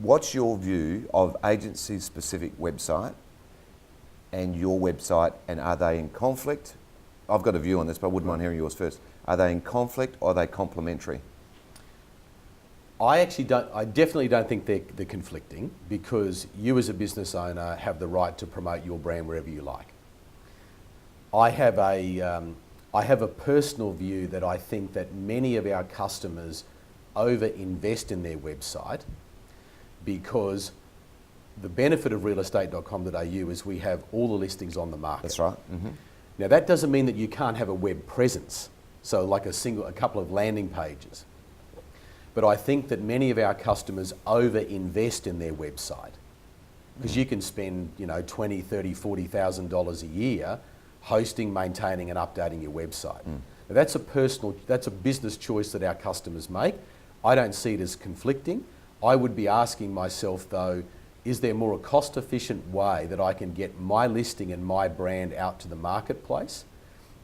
what's your view of agency-specific website and your website, and are they in conflict? I've got a view on this, but I wouldn't mind hearing yours first. Are they in conflict or are they complementary? I definitely don't think they're conflicting, because you as a business owner have the right to promote your brand wherever you like. I have a personal view that I think that many of our customers over-invest in their website, because the benefit of realestate.com.au is we have all the listings on the market. That's right. Mm-hmm. Now that doesn't mean that you can't have a web presence, so like a couple of landing pages. But I think that many of our customers over-invest in their website, because you can spend, $20,000, $30,000, $40,000 a year hosting, maintaining and updating your website. Now that's a business choice that our customers make. I don't see it as conflicting. I would be asking myself though, is there more a cost-efficient way that I can get my listing and my brand out to the marketplace?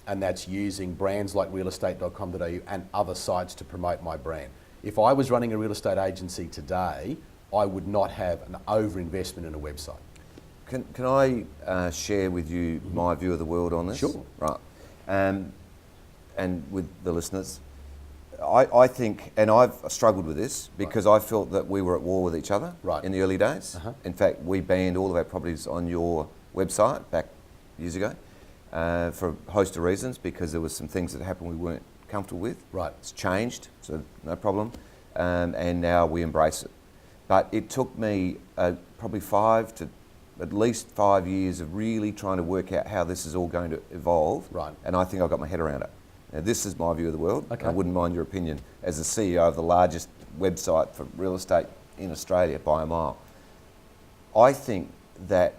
And that's using brands like realestate.com.au and other sites to promote my brand. If I was running a real estate agency today, I would not have an over-investment in a website. Can I share with you my view of the world on this? Sure. Right. And with the listeners, I think, and I've struggled with this because I felt that we were at war with each other in the early days. In fact, we banned all of our properties on your website back years ago for a host of reasons, because there were some things that happened we weren't comfortable with. Right. It's changed, so no problem. And now we embrace it. But it took me probably at least 5 years of really trying to work out how this is all going to evolve. Right. And I think I got my head around it. Now, this is my view of the world. Okay. I wouldn't mind your opinion as the CEO of the largest website for real estate in Australia by a mile. I think that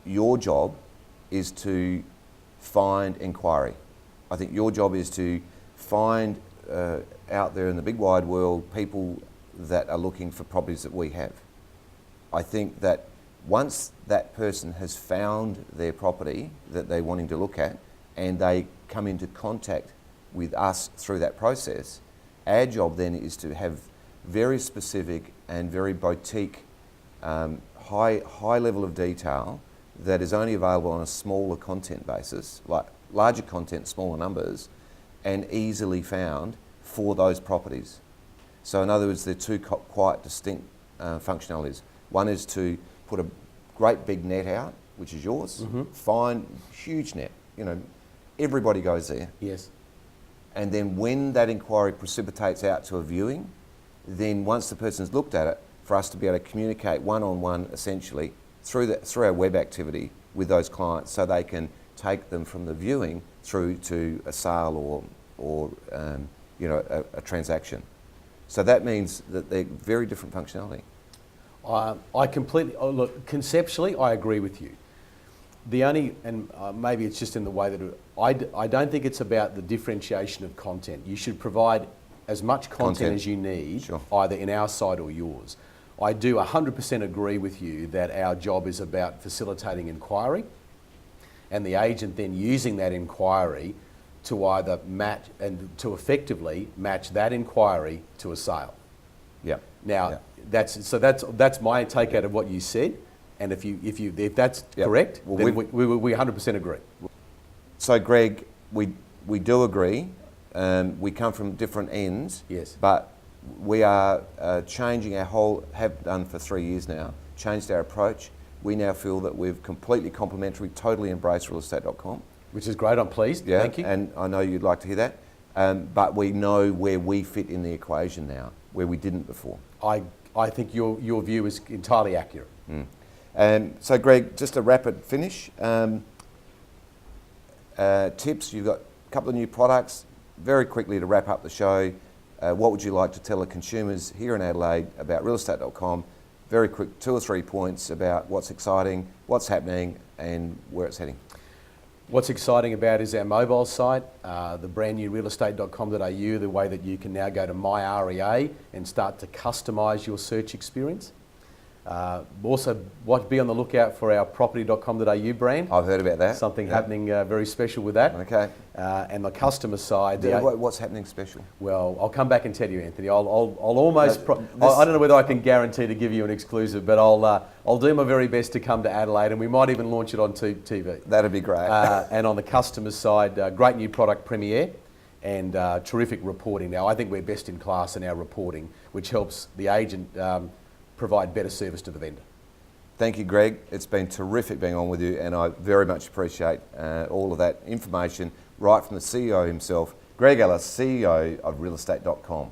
your job is to find inquiry. I think your job is to find out there in the big wide world people that are looking for properties that we have. I think that once that person has found their property that they're wanting to look at and they come into contact with us through that process, our job then is to have very specific and very boutique, high level of detail that is only available on a smaller content basis, like larger content, smaller numbers, and easily found for those properties. So in other words, they're two quite distinct functionalities. One is to put a great big net out, which is yours, find huge net, everybody goes there. Yes. And then when that inquiry precipitates out to a viewing, then once the person's looked at it, for us to be able to communicate one-on-one essentially through our web activity with those clients, so they can take them from the viewing through to a sale or a transaction. So that means that they're very different functionality. I completely, look, conceptually I agree with you. The only, and maybe it's just in the way that I don't think it's about the differentiation of content. You should provide as much content as you need, either in our site or yours. I do 100% agree with you that our job is about facilitating inquiry, and the agent then using that inquiry to either match and to effectively match that inquiry to a sale. Yeah. Now that's my take out of what you said, and if that's correct, well, then we 100% agree. So Greg, we do agree. We come from different ends. Yes. But we are changing have done for 3 years now, changed our approach. We now feel that we've completely complementary, totally embraced realestate.com. Which is great, I'm pleased, thank you. And I know you'd like to hear that. But we know where we fit in the equation now, where we didn't before. I think your view is entirely accurate. So Greg, just a rapid finish. Tips, you've got a couple of new products. Very quickly to wrap up the show, what would you like to tell the consumers here in Adelaide about realestate.com? Very quick, 2 or 3 points about what's exciting, what's happening and where it's heading. What's exciting about is our mobile site, the brand new realestate.com.au, the way that you can now go to My REA and start to customise your search experience. Also, be on the lookout for our property.com.au brand. I've heard about that. Something Yep. happening very special with that. Okay. And the customer side. What's happening special? Well, I'll come back and tell you, Anthony. I'll almost. No, I don't know whether I can guarantee to give you an exclusive, but I'll do my very best to come to Adelaide, and we might even launch it on TV. That'd be great. And on the customer side, great new product premiere, and terrific reporting. Now, I think we're best in class in our reporting, which helps the agent provide better service to the vendor. Thank you, Greg. It's been terrific being on with you, and I very much appreciate all of that information right from the CEO himself, Greg Ellis, CEO of realestate.com.